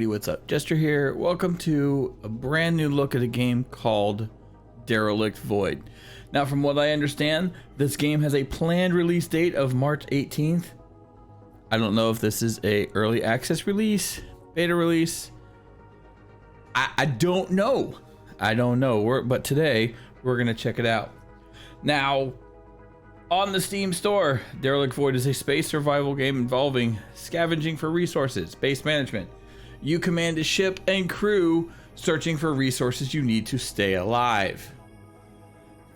everybody, what's up? Jester here. Welcome to a brand new look at a game called Derelict Void. Now, from what I understand, this game has a planned release date of March 18th. I don't know if this is a early access release, beta release. I don't know. But today we're gonna check it out. Now, on the Steam store, Derelict Void is a space survival game involving scavenging for resources, base management. You command a ship and crew searching for resources you need to stay alive.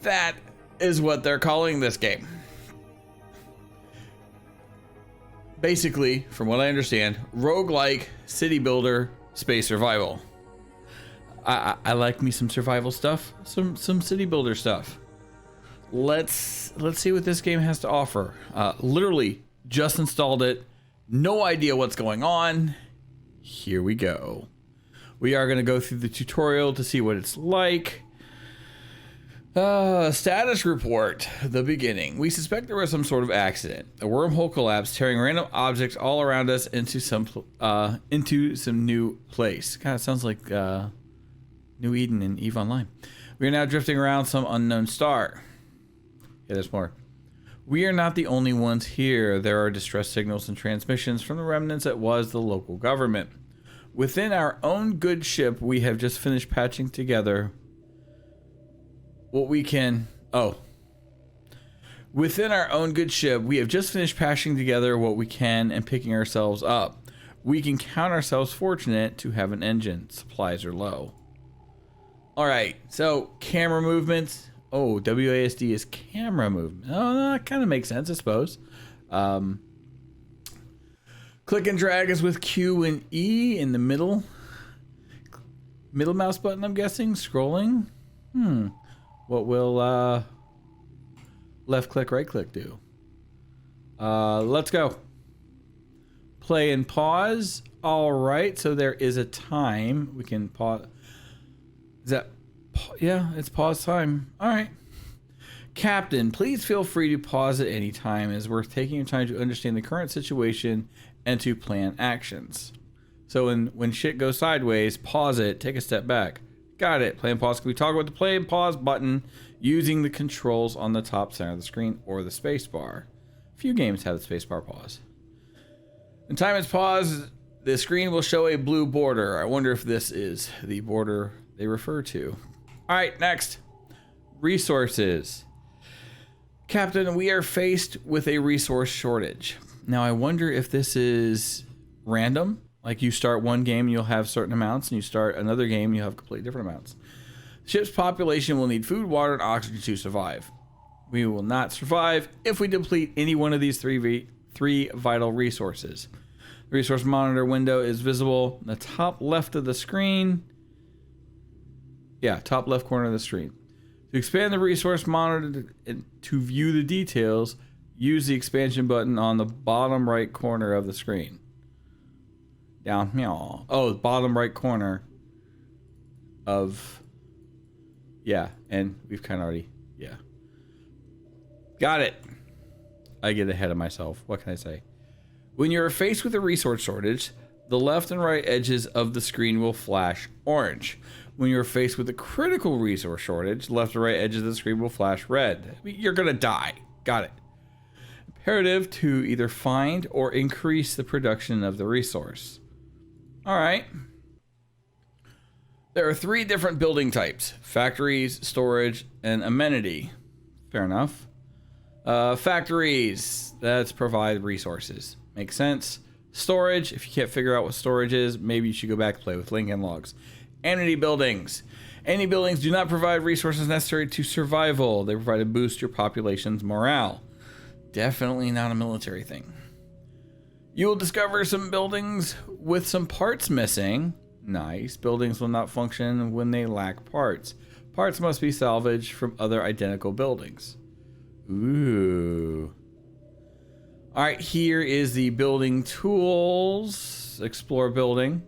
That is what they're calling this game. Basically, from what I understand, roguelike city builder space survival. I like me some survival stuff, some city builder stuff. Let's see what this game has to offer. Literally just installed it. No idea what's going on. Here we go. We are going to go through the tutorial to see what it's like. Status report. The beginning. We suspect there was some sort of accident. A wormhole collapsed, tearing random objects all around us into some new place. Kind of sounds like New Eden in EVE Online. We are now drifting around some unknown star. Yeah, there's more. We are not the only ones here. There are distress signals and transmissions from the remnants that was the local government. Within our own good ship, we have just finished patching together what we can... Within our own good ship, we have just finished patching together what we can and picking ourselves up. We can count ourselves fortunate to have an engine. Supplies are low. Alright, so camera movements... Oh, WASD is camera movement. Oh, no, that kind of makes sense, I suppose. Click and drag is with Q and E in the middle. Middle mouse button, I'm guessing. Scrolling. What will left click, right click do? Let's go. Play and pause. All right, so there is a time. We can pause. Is that... Yeah, it's pause time. All right. Captain, please feel free to pause at any time. It is worth taking your time to understand the current situation and to plan actions. So when shit goes sideways, pause it, take a step back. Got it. Play and pause. Can we talk about the play and pause button using the controls on the top center of the screen or the space bar? A few games have the space bar pause. When time is paused, the screen will show a blue border. I wonder if this is the border they refer to. All right, next. Resources. Captain, we are faced with a resource shortage. Now, I wonder if this is random. Like you start one game and you'll have certain amounts, and you start another game and you'll have completely different amounts. The ship's population will need food, water, and oxygen to survive. We will not survive if we deplete any one of these three vital resources. The resource monitor window is visible in the top left of the screen. Yeah, top left corner of the screen. To expand the resource monitor to view the details, use the expansion button on the bottom right corner of the screen. Down here. Oh, the bottom right corner of... Yeah, and we've kind of already... Yeah. Got it. I get ahead of myself. What can I say? When you're faced with a resource shortage, the left and right edges of the screen will flash orange. When you're faced with a critical resource shortage, left and right edges of the screen will flash red. You're gonna die. Got it. Imperative to either find or increase the production of the resource. All right. There are 3 different building types: factories, storage, and amenity. Fair enough. Factories, that's provide resources. Makes sense. Storage, if you can't figure out what storage is, maybe you should go back and play with Lincoln Logs. Amenity buildings. Any buildings do not provide resources necessary to survival. They provide a boost to your population's morale. Definitely not a military thing. You will discover some buildings with some parts missing. Nice. Buildings will not function when they lack parts. Parts must be salvaged from other identical buildings. Ooh. All right, here is the building tools. Explore building.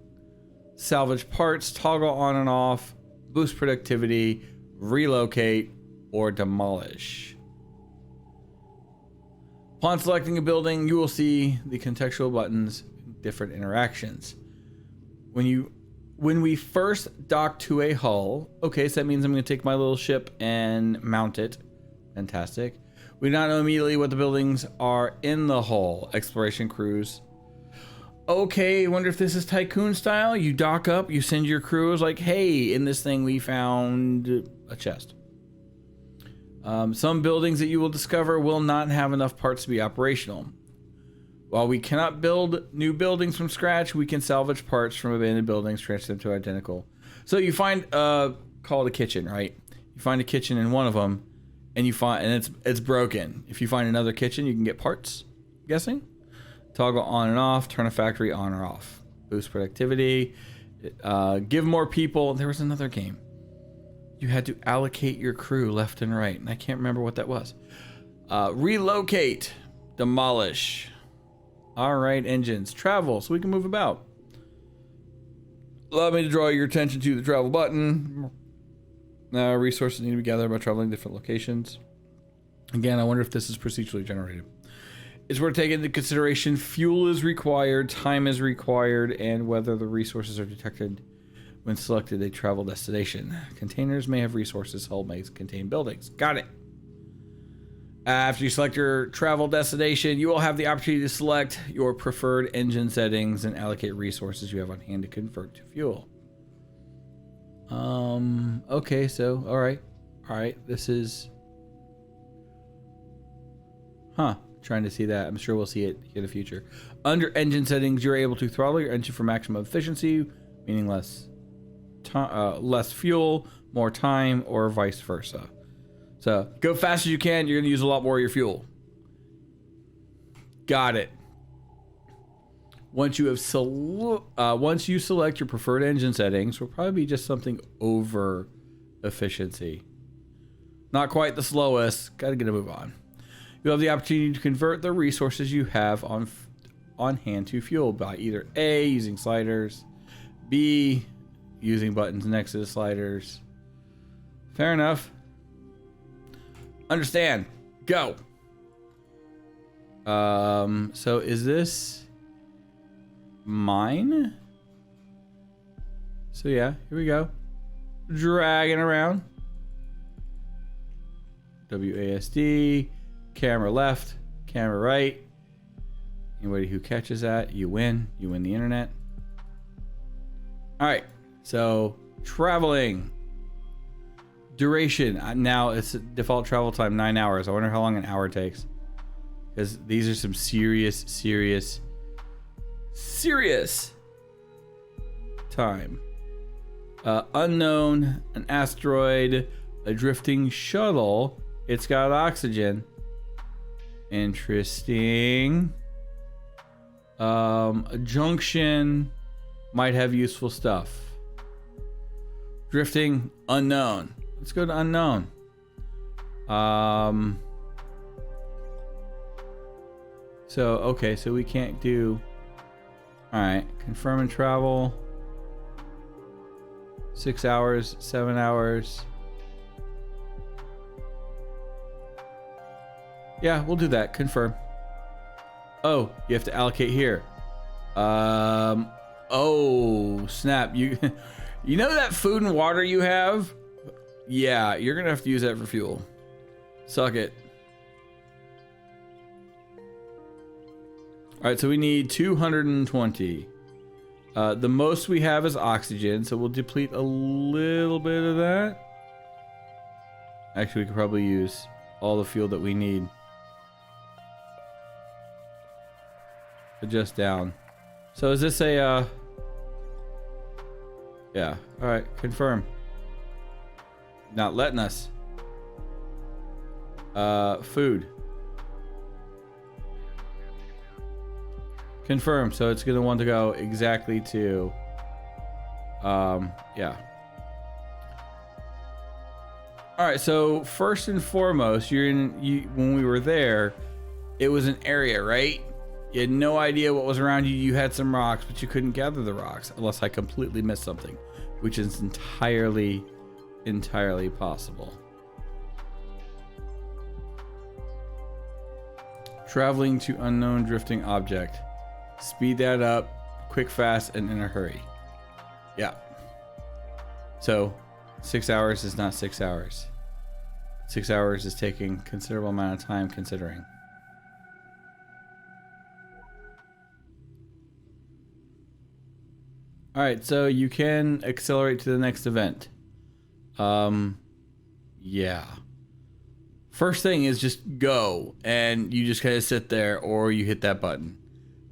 Salvage parts, toggle on and off, boost productivity, relocate, or demolish. Upon selecting a building, you will see the contextual buttons, different interactions. when we first dock to a hull, okay, so that means I'm going to take my little ship and mount it. Fantastic. We do not know immediately what the buildings are in the hull. Exploration cruise. Okay, I wonder if this is Tycoon style. You dock up, you send your crew. It's like, hey, in this thing we found a chest. Some buildings that you will discover will not have enough parts to be operational. While we cannot build new buildings from scratch, we can salvage parts from abandoned buildings, transfer them to identical. So you find, call it a kitchen, right? You find a kitchen in one of them, and it's broken. If you find another kitchen, you can get parts. I'm guessing. Toggle on and off. Turn a factory on or off. Boost productivity. Give more people. There was another game. You had to allocate your crew left and right, and I can't remember what that was. Relocate. Demolish. All right, engines. Travel, so we can move about. Allow me to draw your attention to the travel button. Now, resources need to be gathered by traveling different locations. Again, I wonder if this is procedurally generated. It's worth taking into consideration fuel is required, time is required, and whether the resources are detected when selected a travel destination. Containers may have resources, hull may contain buildings. Got it. After you select your travel destination, you will have the opportunity to select your preferred engine settings and allocate resources you have on hand to convert to fuel. Okay, so, all right, this is, trying to see that. I'm sure we'll see it in the future. Under engine settings, you're able to throttle your engine for maximum efficiency, meaning less fuel, more time, or vice versa. So go fast as you can. You're going to use a lot more of your fuel. Got it. Once you select your preferred engine settings, will probably be just something over efficiency. Not quite the slowest. Got to get a move on. You'll have the opportunity to convert the resources you have on hand to fuel by either A, using sliders, B, using buttons next to the sliders. Fair enough. Understand. Go. So is this mine? So yeah, here we go. Dragging around. WASD. Camera left. Camera right. Anybody who catches that, you win. You win the internet. All right. So traveling. Duration. Now it's default travel time 9 hours. I wonder how long an hour takes. Because these are some serious time. Unknown, an asteroid, a drifting shuttle. It's got oxygen. Interesting. A junction might have useful stuff. Drifting, unknown. Let's go to unknown. So we can't do. All right, confirm and travel. 6 hours, 7 hours. Yeah, we'll do that. Confirm. Oh, you have to allocate here. Oh, snap. You know that food and water you have? Yeah, you're going to have to use that for fuel. Suck it. All right, so we need 220. The most we have is oxygen, so we'll deplete a little bit of that. Actually, we could probably use all the fuel that we need. Adjust down. So is this a yeah, all right, confirm. Not letting us. Food. Confirm. So it's gonna want to go exactly to yeah. All right, so first and foremost, when we were there, it was an area, right? You had no idea what was around you. You had some rocks, but you couldn't gather the rocks unless I completely missed something, which is entirely possible. Traveling to unknown drifting object. Speed that up, quick, fast, and in a hurry. Yeah. So 6 hours is not 6 hours. 6 hours is taking considerable amount of time considering. All right, so you can accelerate to the next event. Yeah. First thing is just go, and you just kind of sit there, or you hit that button.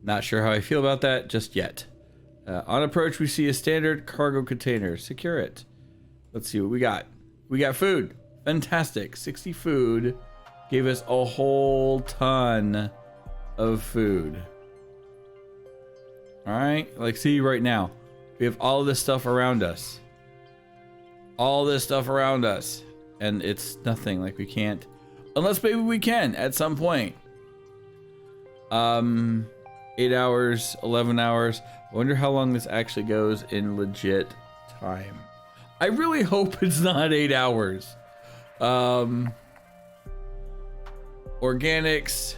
Not sure how I feel about that just yet. On approach, we see a standard cargo container. Secure it. Let's see what we got. We got food. Fantastic. 60 food. Gave us a whole ton of food. All right, like see right now. We have all this stuff around us. All this stuff around us. And it's nothing, like we can't. Unless maybe we can at some point. 8 hours, 11 hours. I wonder how long this actually goes in legit time. I really hope it's not 8 hours. Organics.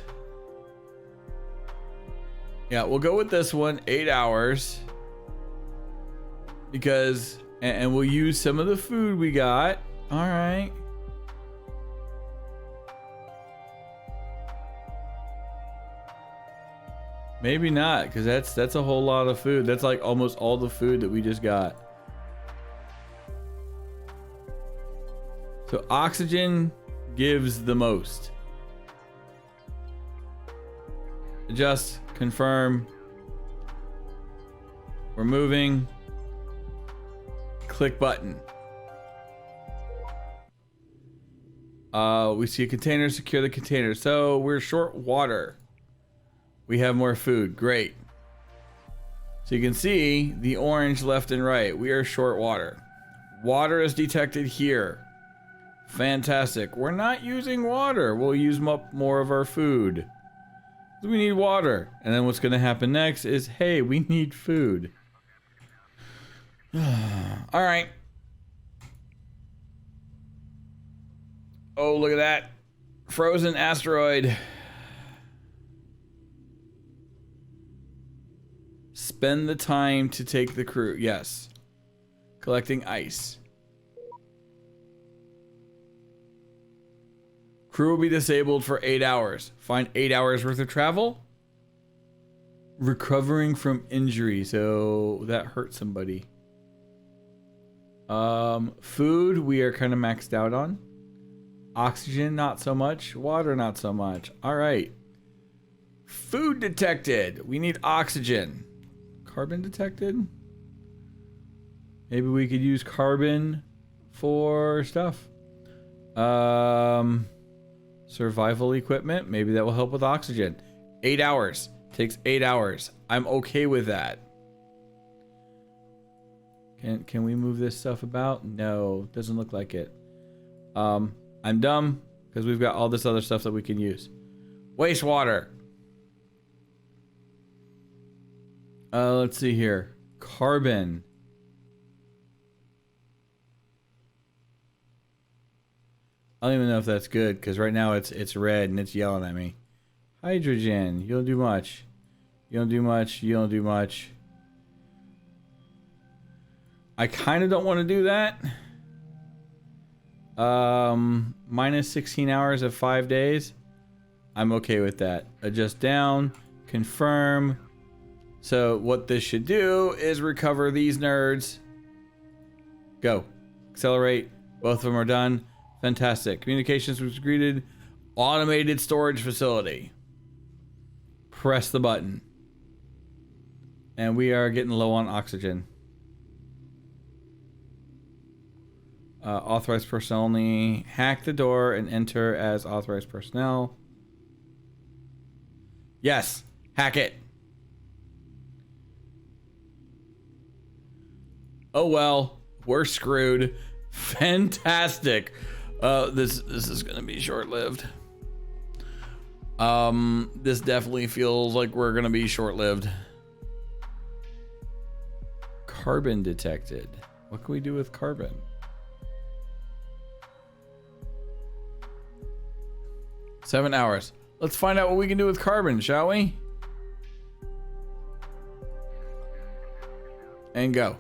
Yeah, we'll go with this one, 8 hours. Because, and we'll use some of the food we got. All right. Maybe not, because that's a whole lot of food. That's like almost all the food that we just got. So oxygen gives the most. Adjust, confirm. We're moving. Click button. We see a container, secure the container. So we're short water. We have more food, great. So you can see the orange left and right. We are short water. Water is detected here. Fantastic. We're not using water. We'll use up more of our food. We need water. And then what's gonna happen next is, hey, we need food. All right. Oh, look at that. Frozen asteroid. Spend the time to take the crew. Yes. Collecting ice. Crew will be disabled for 8 hours. Find 8 hours worth of travel. Recovering from injury. So that hurt somebody. Food we are kind of maxed out on. Oxygen not so much. Water not so much. All right. Food detected. We need oxygen. Carbon detected. Maybe we could use carbon for stuff. Survival equipment. Maybe that will help with oxygen. 8 hours. Takes 8 hours. I'm okay with that. Can we move this stuff about? No, doesn't look like it. I'm dumb because we've got all this other stuff that we can use. Wastewater. Let's see here. Carbon. I don't even know if that's good because right now it's red and it's yelling at me. Hydrogen. You don't do much. You don't do much. You don't do much. I kind of don't want to do that. Minus 16 hours of 5 days. I'm okay with that. Adjust down. Confirm. So what this should do is recover these nerds. Go. Accelerate. Both of them are done. Fantastic. Communications was greeted. Automated storage facility. Press the button. And we are getting low on oxygen. Authorized personnel only. Hack the door and enter as authorized personnel. Yes. Hack it. Oh well. We're screwed. Fantastic. This is gonna be short-lived. This definitely feels like we're gonna be short-lived. Carbon detected. What can we do with carbon? Seven hours. Let's find out what we can do with carbon, shall we? And go.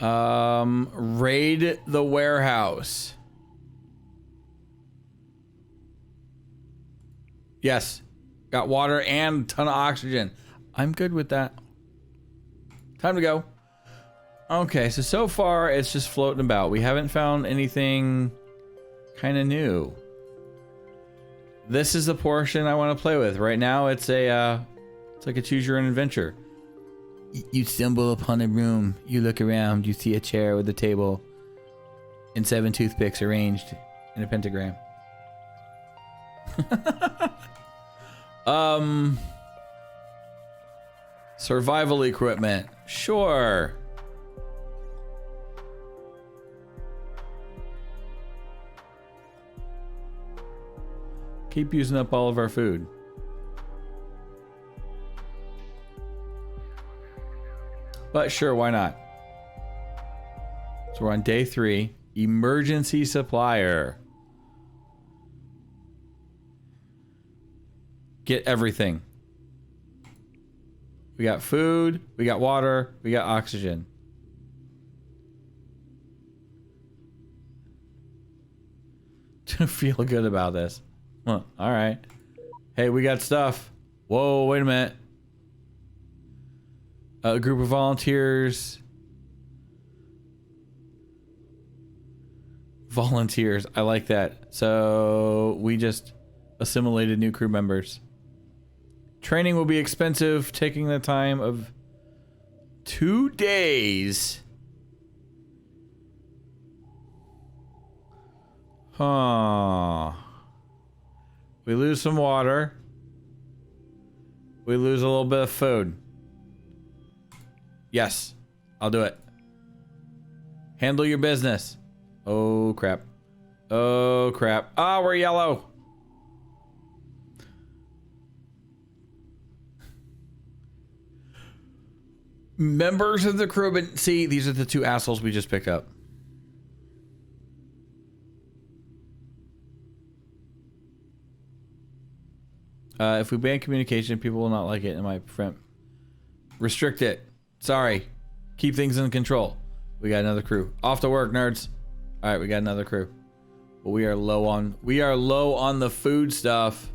Raid the warehouse. Yes. Got water and a ton of oxygen. I'm good with that. Time to go. Okay, so far it's just floating about. We haven't found anything kind of new. This is the portion I want to play with. Right now it's like a choose your own adventure. You stumble upon a room, you look around, you see a chair with a table and 7 toothpicks arranged in a pentagram. Survival equipment. Sure. Keep using up all of our food. But sure, why not? So we're on day 3. Emergency supplier. Get everything. We got food, we got water, we got oxygen. To feel good about this. Huh, all right. Hey, we got stuff. Whoa, wait a minute. A group of volunteers. Volunteers, I like that. So we just assimilated new crew members. Training will be expensive, taking the time of 2 days. Huh. We lose some water. We lose a little bit of food. Yes, I'll do it. Handle your business. Oh, crap. Oh, crap. Ah, we're yellow. Members of the crew, but see, these are the 2 assholes we just picked up. If we ban communication, people will not like it and might prevent. Restrict it. Sorry. Keep things in control. We got another crew. Off to work, nerds. All right, we got another crew. But we are low on the food stuff.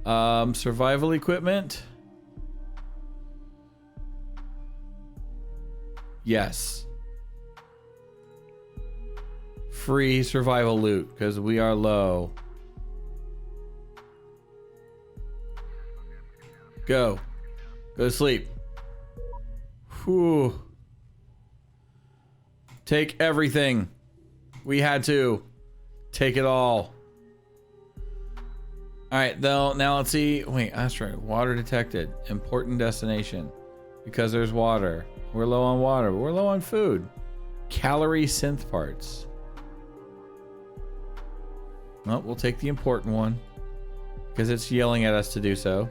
Survival equipment. Yes. Free survival loot because we are low. Go. Go to sleep. Whew. Take everything. We had to. Take it all. Alright, now let's see. Wait, that's right. Water detected. Important destination. Because there's water. We're low on water, but we're low on food. Calorie synth parts. Well, we'll take the important one. Because it's yelling at us to do so.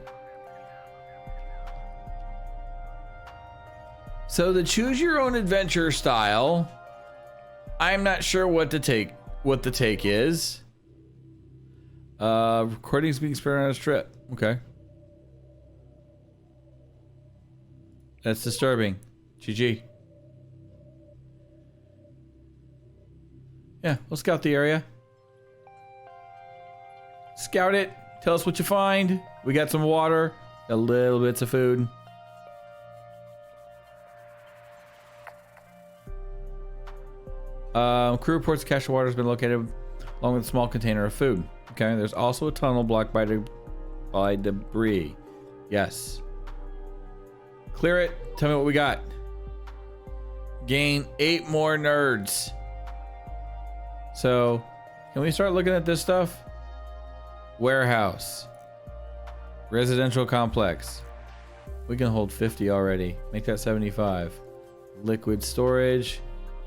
So the choose your own adventure style, I'm not sure what the take is. Recordings being spread on a strip. Okay. That's disturbing. GG. Yeah, we'll scout the area. Scout it. Tell us what you find. We got some water. Got little bits of food. Crew reports the cache of water has been located along with a small container of food. Okay, there's also a tunnel blocked by debris. Yes. Clear it. Tell me what we got. Gain 8 more nerds. So, can we start looking at this stuff? Warehouse. Residential complex. We can hold 50 already. Make that 75. Liquid storage.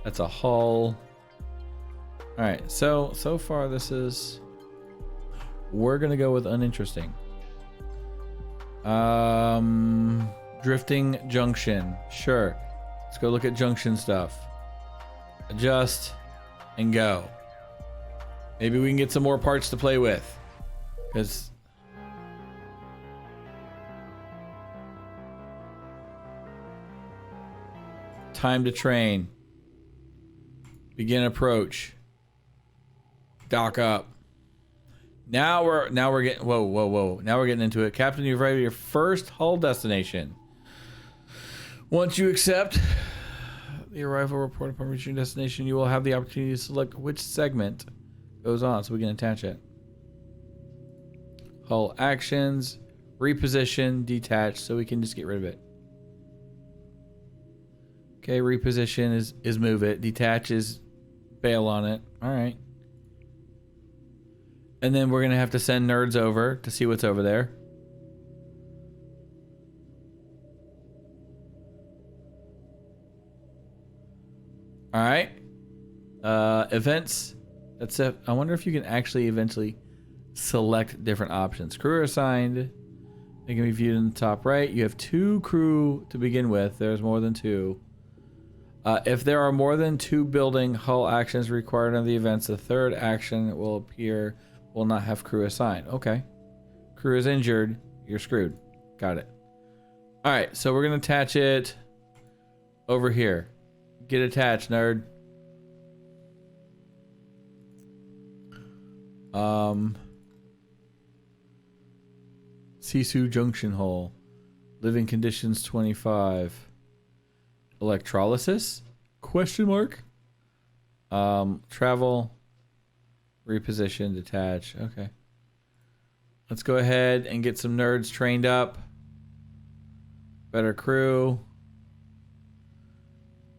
That's a hull. Alright, so far this is... We're gonna go with uninteresting. Drifting junction. Sure. Let's go look at junction stuff. Adjust and go. Maybe we can get some more parts to play with. Because... Time to train. Begin approach. Dock up. Now we're getting whoa. Now we're getting into it. Captain, you've arrived at your first hull destination. Once you accept the arrival report upon reaching your destination, you will have the opportunity to select which segment goes on so we can attach it. Hull actions, reposition, detach, so we can just get rid of it. Okay, reposition is move it. Detach is bail on it. All right. And then we're going to have to send nerds over to see what's over there. All right. Events. That's it. I wonder if you can actually eventually select different options. Crew are assigned. They can be viewed in the top right. You have 2 crew to begin with. There's more than 2. If there are more than 2 building hull actions required in the events, the 3rd action will not have crew assigned. Okay. Crew is injured. You're screwed. Got it. All right. So we're going to attach it over here. Get attached, nerd. Sisu Junction Hull. Living conditions 25. Electrolysis? Question mark? Travel. Reposition, detach. Okay. Let's go ahead and get some nerds trained up. Better crew.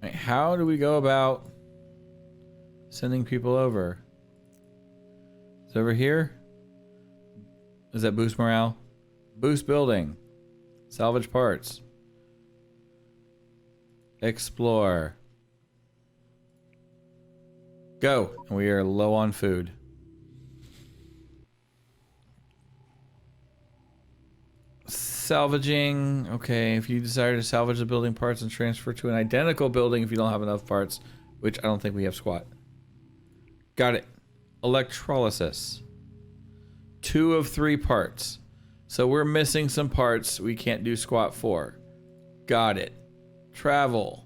Right, how do we go about sending people over? It's over here. Does that boost morale? Boost building. Salvage parts. Explore. Go. And we are low on food. Salvaging. Okay, if you desire to salvage the building parts and transfer to an identical building if you don't have enough parts, which I don't think we have squat. Got it. Electrolysis. 2 of 3 parts. So we're missing some parts we can't do squat for. Got it. Travel.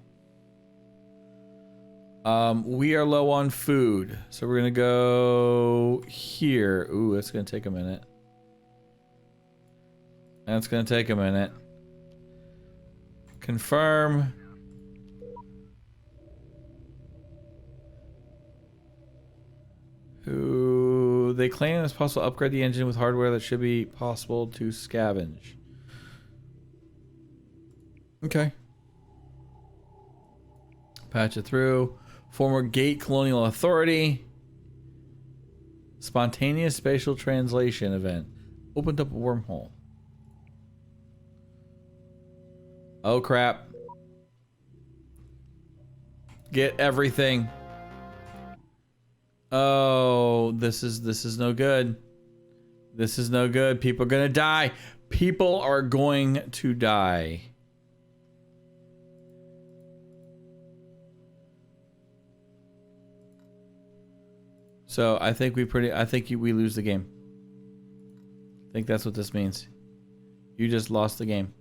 We are low on food. So we're going to go here. Ooh, that's going to take a minute. That's going to take a minute. Confirm. Who they claim it's possible to upgrade the engine with hardware that should be possible to scavenge. Okay. Patch it through. Former Gate Colonial Authority. Spontaneous spatial translation event. Opened up a wormhole. Oh crap. Get everything. Oh, this is no good. This is no good. People are gonna die. People are going to die. So I think we lose the game. I think that's what this means. You just lost the game.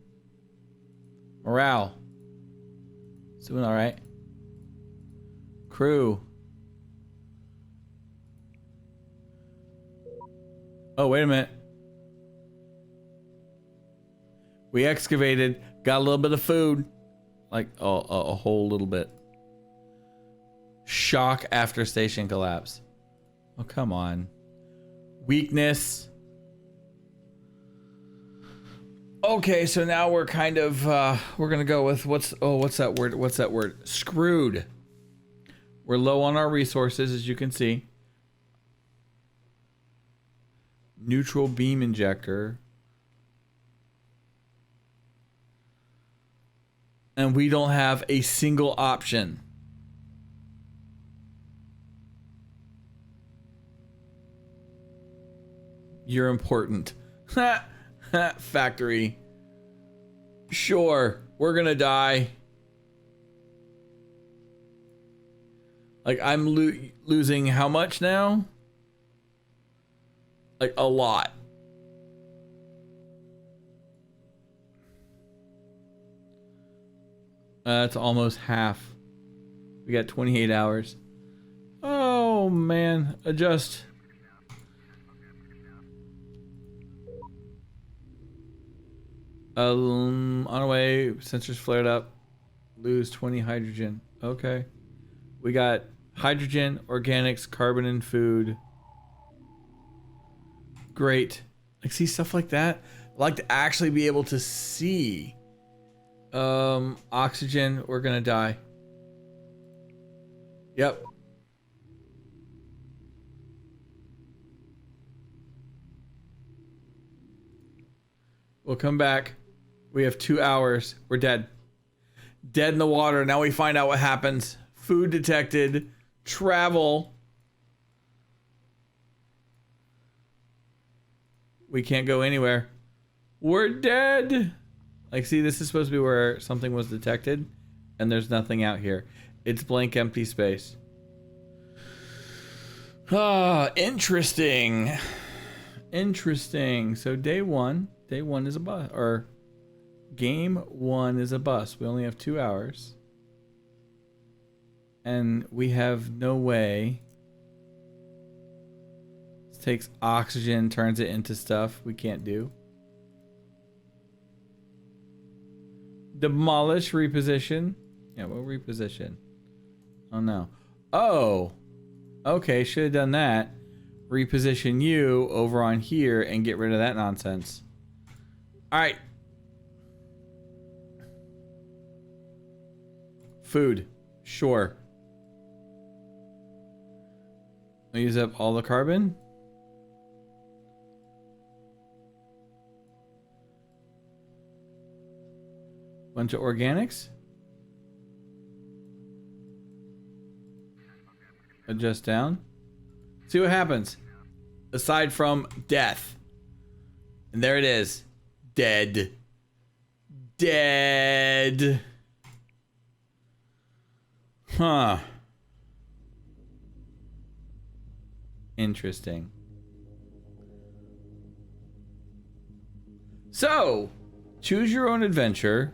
Morale. It's doing all right. Crew. Oh, wait a minute. We excavated, got a little bit of food. Like a whole little bit. Shock after station collapse. Oh, come on. Weakness. Okay, so now we're kind of we're gonna go with what's that word? What's that word? Screwed. We're low on our resources, as you can see. Neutral beam injector. And we don't have a single option. You're important. Factory. Sure, we're gonna die. Like, I'm losing how much now? Like, a lot. That's almost half. We got 28 hours. Oh man, adjust. On our way, sensors flared up. Lose 20 hydrogen. Okay. We got hydrogen, organics, carbon, and food. Great. Like, see stuff like that? I like to actually be able to see. Oxygen, we're gonna die. Yep. We'll come back. We have 2 hours. We're dead. Dead in the water. Now we find out what happens. Food detected. Travel. We can't go anywhere. We're dead. Like, see, this is supposed to be where something was detected, and there's nothing out here. It's blank, empty space. Ah, interesting. Interesting. So day one is a bus, or game 1 is a bus. We only have 2 hours. And we have no way. This takes oxygen, turns it into stuff we can't do. Demolish, reposition. Yeah, we'll reposition. Oh no. Oh. Okay, should have done that. Reposition you over on here and get rid of that nonsense. Alright. Food. Sure. I'll use up all the carbon. Bunch of organics. Adjust down. See what happens. Aside from death. And there it is. Dead. Dead. Huh. Interesting. So, choose your own adventure.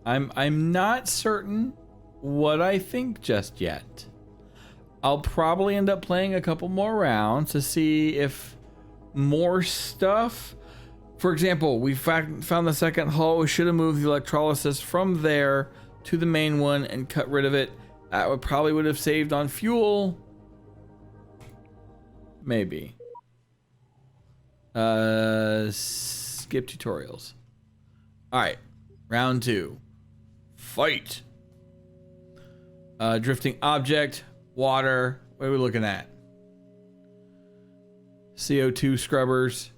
I'm not certain what I think just yet. I'll probably end up playing a couple more rounds to see if more stuff. For example, we found the second hull. We should have moved the electrolysis from there to the main one and cut rid of it. That probably would have saved on fuel. Maybe. Skip tutorials. All right, round 2. Fight. Drifting object, water. What are we looking at? CO2 scrubbers.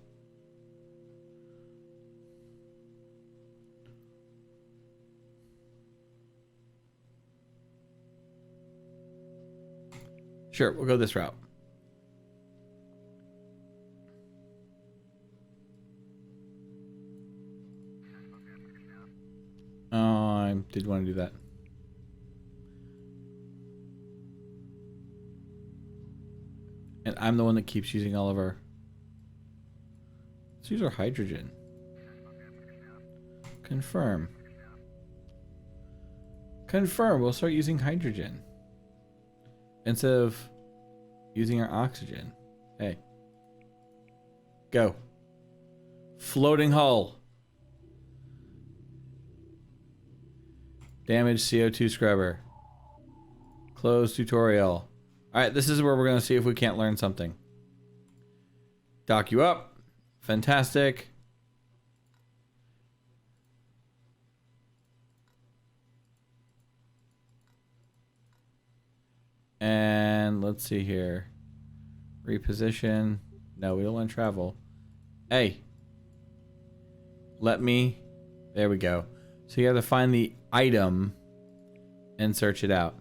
Sure, we'll go this route. Oh, I did want to do that. And I'm the one that keeps using all of our... Let's use our hydrogen. Confirm. Confirm, we'll start using hydrogen. Instead of using our oxygen. Hey. Go. Floating hull. Damage CO2 scrubber. Close tutorial. Alright, this is where we're going to see if we can't learn something. Dock you up. Fantastic. And let's see here. Reposition. No, we don't want to travel. Hey. Let me. There we go. So you have to find the item and search it out.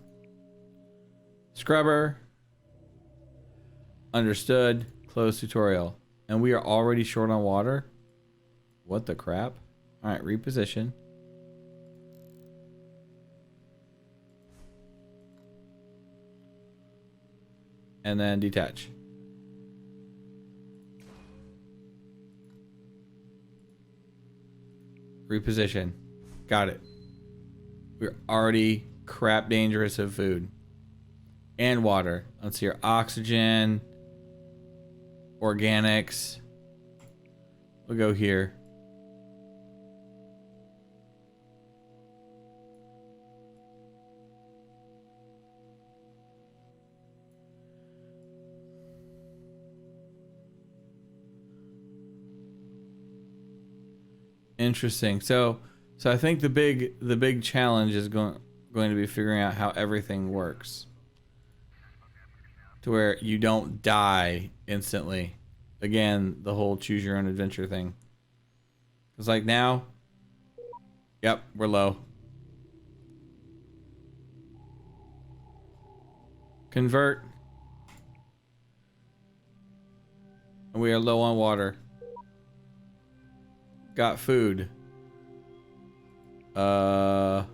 Scrubber. Understood. Close tutorial. And we are already short on water? What the crap? Alright, reposition. And then detach. Reposition. Got it. We're already crap dangerous of food. And water. Let's see here. Oxygen. Organics. We'll go here. Interesting. So I think the big challenge is going to be figuring out how everything works to where you don't die instantly. Again, the whole choose your own adventure thing. It's like now, yep, we're low. Convert. And we are low on water. Got food. We got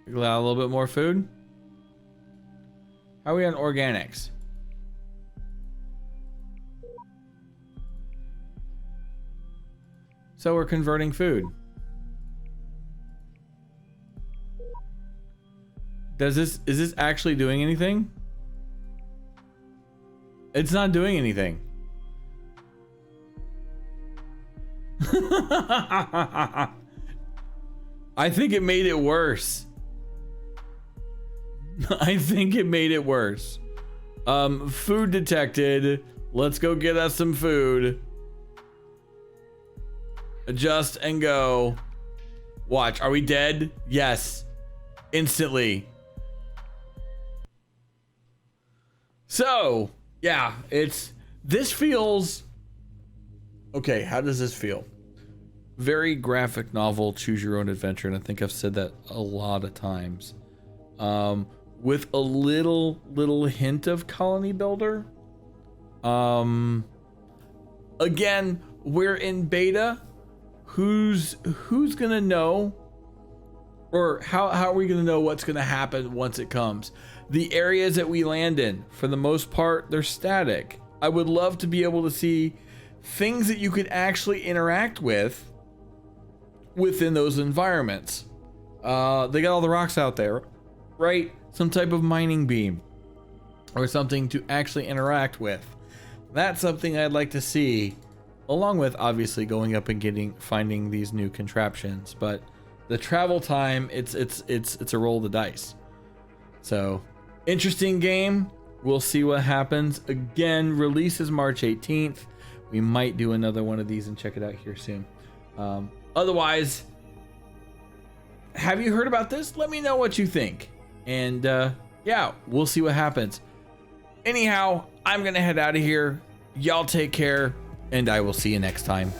a little bit more food. How are we on organics? So we're converting food. Is this actually doing anything? It's not doing anything. I think it made it worse. I think it made it worse. Food detected. Let's go get us some food. Adjust and go. Watch. Are we dead? Yes. Instantly. So, yeah, this feels okay. How does this feel? Very graphic novel, choose your own adventure, and I think I've said that a lot of times. With a little hint of colony builder. Again, we're in beta. Who's gonna know, or how are we gonna know what's gonna happen once it comes? The areas that we land in, for the most part, they're static. I would love to be able to see things that you could actually interact with within those environments. They got all the rocks out there, right? Some type of mining beam or something to actually interact with. That's something I'd like to see, along with obviously going up and finding these new contraptions. But the travel time, it's a roll of the dice. So interesting game. We'll see what happens. Again, release is March 18th. We might do another one of these and check it out here soon. Otherwise, have you heard about this? Let me know what you think. And yeah, we'll see what happens. Anyhow, I'm gonna head out of here. Y'all take care, and I will see you next time.